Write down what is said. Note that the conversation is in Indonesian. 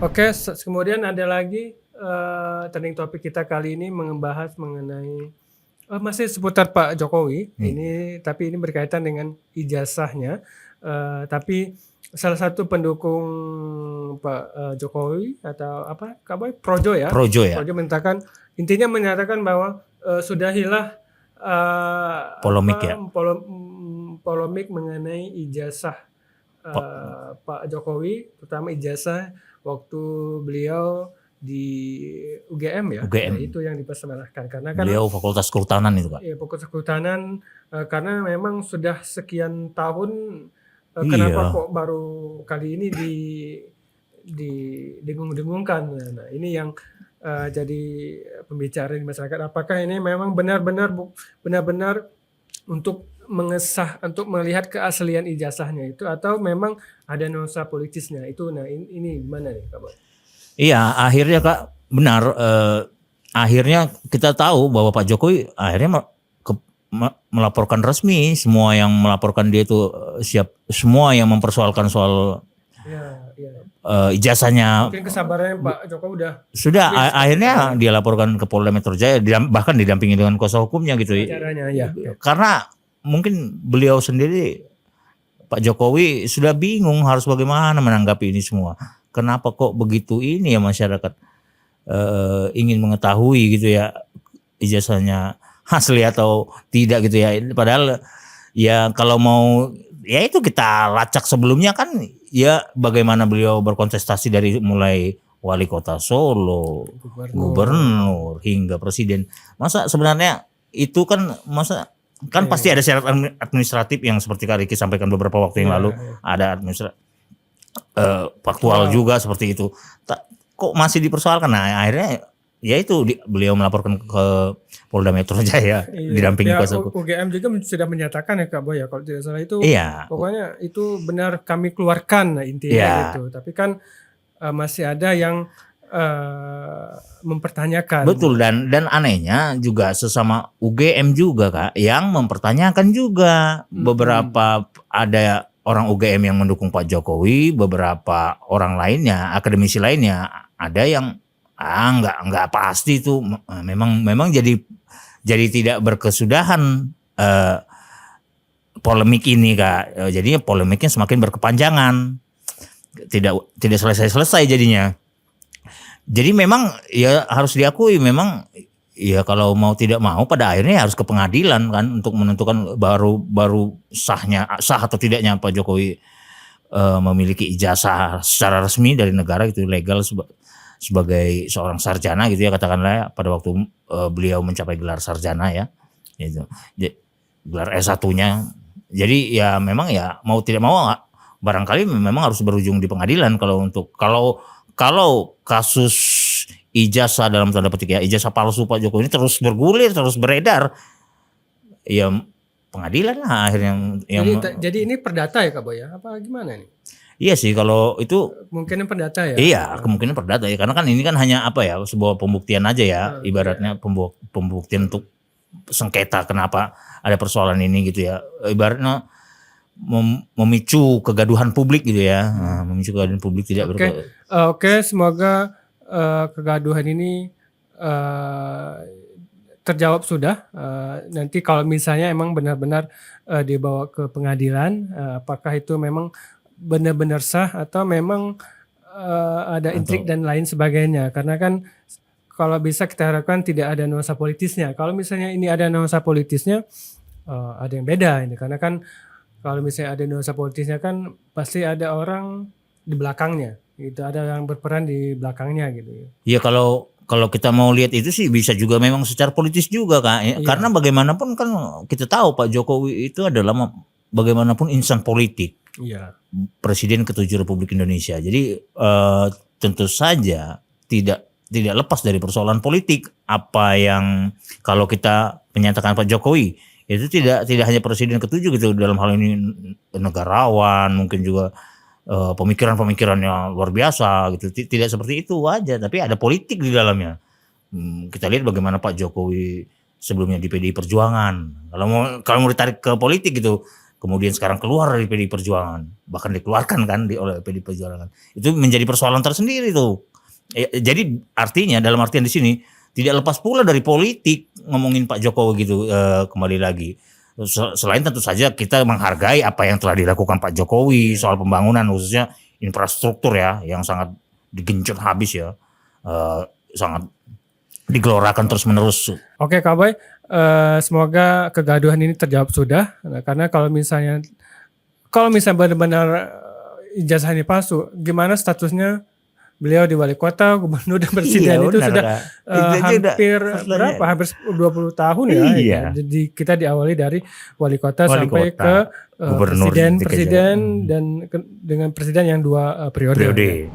Oke, kemudian ada lagi trending topik kita kali ini membahas mengenai masih seputar Pak Jokowi. Tapi ini berkaitan dengan ijazahnya. Tapi salah satu pendukung Pak Jokowi atau apa, Projo ya. Projo ya. Projo menyatakan bahwa sudahilah polemik mengenai ijazah Pak Jokowi, terutama ijazah waktu beliau di UGM ya. UGM. Itu yang dipermasalahkan karena beliau Fakultas Kehutanan itu Pak. Iya, Fakultas Kehutanan, karena memang sudah sekian tahun kenapa kok baru kali ini didengung-dengungkan. Nah, ini yang jadi pembicaraan di masyarakat. Apakah ini memang benar-benar untuk mengesah, untuk melihat keaslian ijazahnya itu, atau memang ada nuansa politisnya itu? Nah, ini gimana nih Kak Boy? Iya, akhirnya Kak benar. Akhirnya kita tahu bahwa Pak Jokowi akhirnya melaporkan resmi, semua yang melaporkan dia itu siap, semua yang mempersoalkan soal ijazahnya. Mungkin kesabarannya Pak Jokowi sudah akhirnya dia laporkan ke Polda Metro Jaya, bahkan didampingi dengan kuasa hukumnya gitu. Karena mungkin beliau sendiri, Pak Jokowi, sudah bingung harus bagaimana menanggapi ini semua. Kenapa kok begitu ini ya masyarakat ingin mengetahui gitu ya ijazahnya asli atau tidak gitu ya. Padahal ya kalau mau ya itu kita lacak sebelumnya kan ya bagaimana beliau berkontestasi dari mulai wali kota Solo, gubernur hingga presiden. Masa sebenarnya itu kan pasti ada syarat administratif yang seperti Kak Riki sampaikan beberapa waktu yang lalu, ada administratif faktual juga seperti itu. Kok masih dipersoalkan? Nah, akhirnya ya itu beliau melaporkan ke Polda Metro Jaya didampingi kuasa hukum. UGM juga sudah menyatakan ya Kak Boy ya, kalau tidak salah itu pokoknya itu benar kami keluarkan intinya gitu. Tapi kan masih ada yang mempertanyakan. Betul, dan anehnya juga sesama UGM juga Kak yang mempertanyakan juga. Beberapa ada orang UGM yang mendukung Pak Jokowi, beberapa orang lainnya, akademisi lainnya ada yang nggak pasti itu. Memang jadi tidak berkesudahan polemik ini Kak. Jadinya polemiknya semakin berkepanjangan, tidak selesai jadinya. Jadi memang ya harus diakui, memang ya kalau mau tidak mau pada akhirnya harus ke pengadilan kan untuk menentukan baru sah atau tidaknya Pak Jokowi memiliki ijazah secara resmi dari negara gitu, legal sebagai seorang sarjana gitu ya, katakanlah pada waktu beliau mencapai gelar sarjana ya gitu, gelar S1-nya. Jadi ya memang ya mau tidak mau barangkali memang harus berujung di pengadilan kalau kasus ijazah dalam tanda petik ya, ijazah palsu Pak Jokowi ini terus bergulir, terus beredar, ya pengadilan lah akhirnya. Jadi ini perdata ya Kak Boy ya? Apa gimana nih? Iya sih kalau itu kemungkinan perdata ya. Iya, kemungkinan perdata ya, karena kan ini kan hanya sebuah pembuktian aja ya, ibaratnya pembuktian untuk sengketa kenapa ada persoalan ini gitu ya. Ibaratnya memicu kegaduhan publik gitu ya. Memicu kegaduhan publik tidak Oke, semoga kegaduhan ini terjawab sudah. Nanti kalau misalnya emang benar-benar dibawa ke pengadilan, apakah itu memang benar-benar sah atau memang ada intrik dan lain sebagainya. Karena kan kalau bisa kita harapkan tidak ada nuansa politisnya. Kalau misalnya ini ada nuansa politisnya, ada yang beda ini. Karena kan kalau misalnya ada nuansa politisnya kan pasti ada orang di belakangnya. Gitu, ada yang berperan di belakangnya gitu. Ya kalau kita mau lihat itu sih bisa juga memang secara politis juga Kak ya. Karena bagaimanapun kan kita tahu Pak Jokowi itu adalah bagaimanapun insan politik. Presiden ke-7 Republik Indonesia. Jadi tentu saja tidak lepas dari persoalan politik. Apa yang kalau kita menyatakan Pak Jokowi itu tidak hanya presiden ke-7 gitu, dalam hal ini negarawan, mungkin juga pemikiran-pemikirannya luar biasa gitu. Tidak seperti itu aja, tapi ada politik di dalamnya. Kita lihat bagaimana Pak Jokowi sebelumnya di PDI Perjuangan. Kalau mau ditarik ke politik gitu, kemudian sekarang keluar dari PDI Perjuangan, bahkan dikeluarkan kan oleh PDI Perjuangan. Itu menjadi persoalan tersendiri tuh. Jadi artinya dalam artian di sini tidak lepas pula dari politik ngomongin Pak Jokowi gitu, kembali lagi. Selain tentu saja kita menghargai apa yang telah dilakukan Pak Jokowi soal pembangunan khususnya infrastruktur ya yang sangat digenjot habis ya, sangat digelorakan terus menerus. Oke Kak Boy, semoga kegaduhan ini terjawab sudah. Nah, karena kalau misalnya benar-benar ijazah ini palsu, gimana statusnya beliau di wali kota, gubernur dan presiden itu benar, sudah hampir berapa? hampir 20 tahun ya. Iya. Jadi kita diawali dari wali kota sampai kota, ke gubernur presiden dan dengan presiden yang 2 periode.